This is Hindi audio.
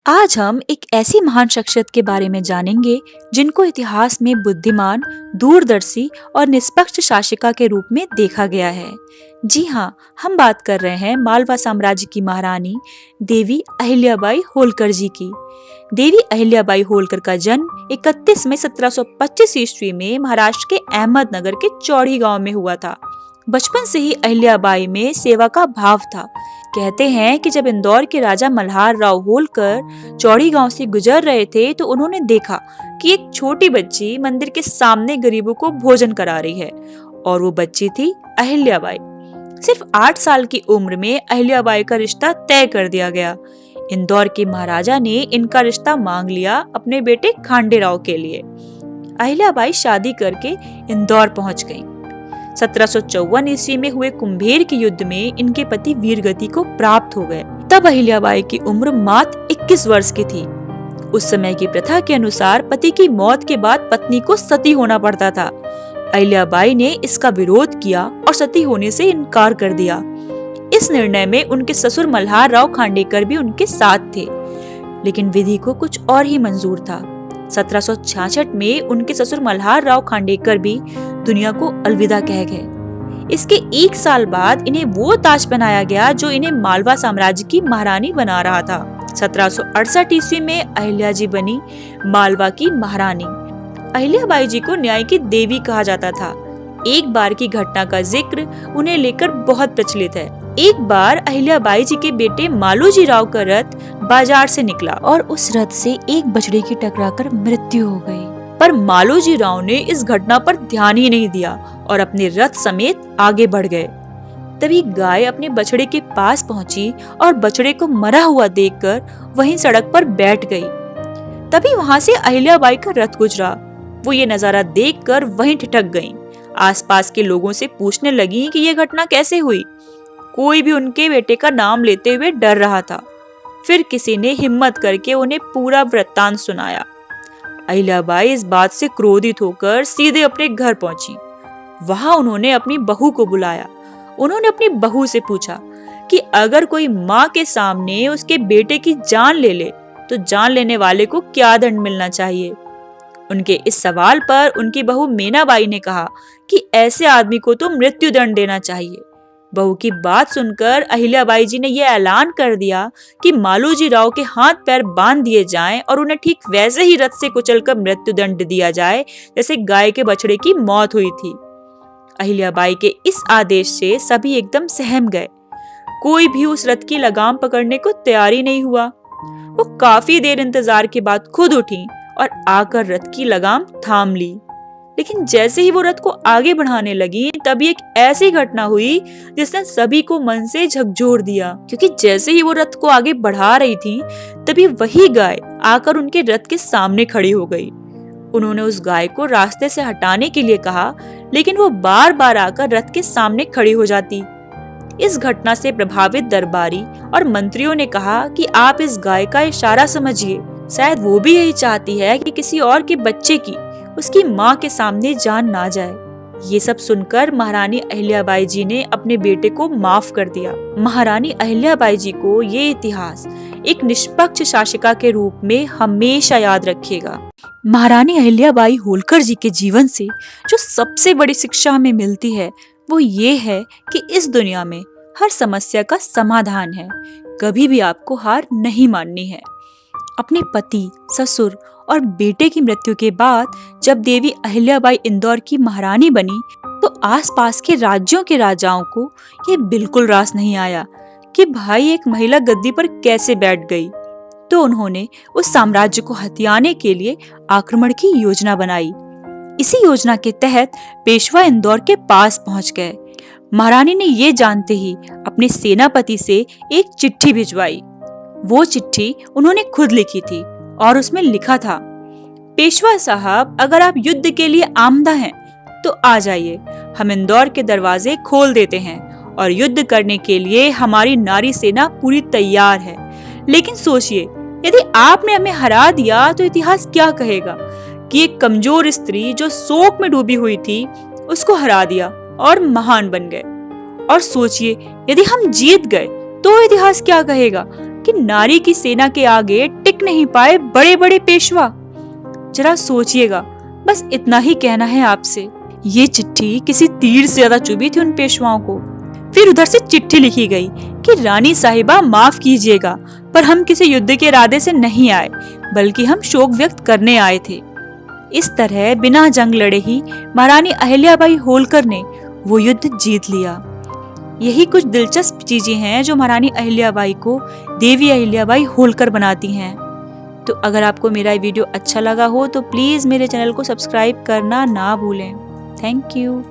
आज हम एक ऐसी महान शख्सियत के बारे में जानेंगे जिनको इतिहास में बुद्धिमान, दूरदर्शी और निष्पक्ष शासिका के रूप में देखा गया है। जी हाँ, हम बात कर रहे हैं मालवा साम्राज्य की महारानी देवी अहिल्याबाई होलकर जी की। देवी अहिल्याबाई होलकर का जन्म 31 मई 1725 ईस्वी में महाराष्ट्र के अहमदनगर के चौड़ी गांव में हुआ था। बचपन से ही अहिल्याबाई में सेवा का भाव था। कहते हैं कि जब इंदौर के राजा मल्हार राव होलकर चौड़ी गांव से गुजर रहे थे तो उन्होंने देखा कि एक छोटी बच्ची मंदिर के सामने गरीबों को भोजन करा रही है और वो बच्ची थी अहिल्याबाई। सिर्फ 8 साल की उम्र में अहिल्याबाई का रिश्ता तय कर दिया गया। इंदौर के महाराजा ने इनका रिश्ता मांग लिया अपने बेटे खांडेराव के लिए। अहिल्याबाई शादी करके इंदौर पहुंच गईं। 1754 ईस्वी में हुए कुंभेर के युद्ध में इनके पति वीरगति को प्राप्त हो गए। तब अहिल्याबाई की उम्र मात्र 21 वर्ष की थी। उस समय की प्रथा के अनुसार पति की मौत के बाद पत्नी को सती होना पड़ता था। अहिल्याबाई ने इसका विरोध किया और सती होने से इनकार कर दिया। इस निर्णय में उनके ससुर मल्हार राव खांडेकर भी उनके साथ थे, लेकिन विधि को कुछ और ही मंजूर था। 1766 में उनके ससुर मल्हार राव खांडेकर भी दुनिया को अलविदा कह गए। इसके 1 साल बाद इन्हें वो ताज पहनाया गया जो इन्हें मालवा साम्राज्य की महारानी बना रहा था। 1768 ईस्वी में अहिल्या जी बनी मालवा की महारानी। अहिल्याबाई जी को न्याय की देवी कहा जाता था। एक बार की घटना का जिक्र उन्हें लेकर बहुत प्रचलित है। एक बार अहिल्याबाई जी के बेटे मालोजी राव का रथ बाजार से निकला और उस रथ से एक बछड़े की टकराकर मृत्यु हो गई। पर मालोजी राव ने इस घटना पर ध्यान ही नहीं दिया और अपने रथ समेत आगे बढ़ गए। तभी गाय अपने बछड़े के पास पहुंची और बछड़े को मरा हुआ देखकर वहीं सड़क पर बैठ गई। तभी वहां से अहिल्याबाई का रथ गुजरा। वो ये नजारा देखकर वहीं ठिठक गईं। आसपास के लोगों से पूछने लगी कि ये घटना कैसे हुई। कोई भी उनके बेटे का नाम लेते हुए डर रहा था। फिर किसी ने हिम्मत करके उन्हें पूरा वृत्तांत सुनाया। अहिल्याबाई इस बात से क्रोधित होकर सीधे अपने घर पहुंची। वहां उन्होंने अपनी बहू को बुलाया। उन्होंने अपनी बहू से पूछा कि अगर कोई माँ के सामने उसके बेटे की जान ले ले तो जान लेने वाले को क्या दंड मिलना चाहिए। उनके इस सवाल पर उनकी बहू मीनाबाई ने कहा कि ऐसे आदमी को तो मृत्यु दंड देना चाहिए। बहू की बात सुनकर अहिल्याबाई जी ने यह ऐलान कर दिया कि मालोजी राव के हाथ पैर बांध दिए जाएं और उन्हें ठीक वैसे ही रथ से कुचलकर मृत्यु दंड दिया जाए जैसे गाय के बछड़े की मौत हुई थी। अहिल्याबाई के इस आदेश से सभी एकदम सहम गए। कोई भी उस रथ की लगाम पकड़ने को तैयार ही नहीं हुआ। वो काफी देर इंतजार के बाद खुद उठी और आकर रथ की लगाम थाम ली। लेकिन जैसे ही वो रथ को आगे बढ़ाने लगी तभी एक ऐसी घटना हुई जिसने सभी को मन से झकझोर दिया, क्योंकि जैसे ही वो रथ को आगे बढ़ा रही थी तभी वही गाय आकर उनके रथ के सामने खड़ी हो गई। उन्होंने उस गाय को रास्ते से हटाने के लिए कहा, लेकिन वो बार बार आकर रथ के सामने खड़ी हो जाती। इस घटना से प्रभावित दरबारी और मंत्रियों ने कहा कि आप इस गाय का इशारा समझिए, शायद वो भी यही चाहती है कि किसी और के बच्चे की उसकी माँ के सामने जान ना जाए। ये सब सुनकर महारानी अहिल्याबाई जी ने अपने बेटे को माफ कर दिया। महारानी अहिल्याबाई जी को ये इतिहास एक निष्पक्ष शासिका के रूप में हमेशा याद रखेगा। महारानी अहिल्याबाई होलकर जी के जीवन से जो सबसे बड़ी शिक्षा हमें मिलती है वो ये है कि इस दुनिया में हर समस्या का समाधान है। कभी भी आपको हार नहीं माननी है। अपने पति, ससुर और बेटे की मृत्यु के बाद जब देवी अहिल्याबाई इंदौर की महारानी बनी तो आसपास के राज्यों के राजाओं को ये बिल्कुल रास नहीं आया कि भाई एक महिला गद्दी पर कैसे बैठ गई। तो उन्होंने उस साम्राज्य को हथियाने के लिए आक्रमण की योजना बनाई। इसी योजना के तहत पेशवा इंदौर के पास पहुंच गए। महारानी ने ये जानते ही अपने सेनापति से एक चिट्ठी भिजवाई। वो चिट्ठी उन्होंने खुद लिखी थी और उसमें लिखा था, पेशवा साहब, अगर आप युद्ध के लिए आमदा हैं तो आ जाइए। हम इंदौर के दरवाजे खोल देते हैं और युद्ध करने के लिए हमारी नारी सेना पूरी तैयार है। लेकिन सोचिए, यदि आपने हमें हरा दिया तो इतिहास क्या कहेगा कि एक कमजोर स्त्री जो शोक में डूबी हुई थी उसको हरा दिया और महान बन गए। और सोचिए, यदि हम जीत गए तो इतिहास क्या कहेगा कि नारी की सेना के आगे टिक नहीं पाए बड़े बड़े पेशवा। जरा सोचिएगा, बस इतना ही कहना है आपसे। ये चिट्ठी किसी तीर से ज्यादा चुभी थी उन पेशवाओं को। फिर उधर से चिट्ठी लिखी गई कि रानी साहिबा माफ कीजिएगा, पर हम किसी युद्ध के इरादे से नहीं आए, बल्कि हम शोक व्यक्त करने आए थे। इस तरह बिना जंग लड़े ही महारानी अहिल्याबाई होलकर ने वो युद्ध जीत लिया। यही कुछ दिलचस्प चीजें हैं जो महारानी अहिल्याबाई को देवी अहिल्याबाई होलकर बनाती हैं। तो अगर आपको मेरा वीडियो अच्छा लगा हो तो प्लीज मेरे चैनल को सब्सक्राइब करना ना भूलें। Thank you.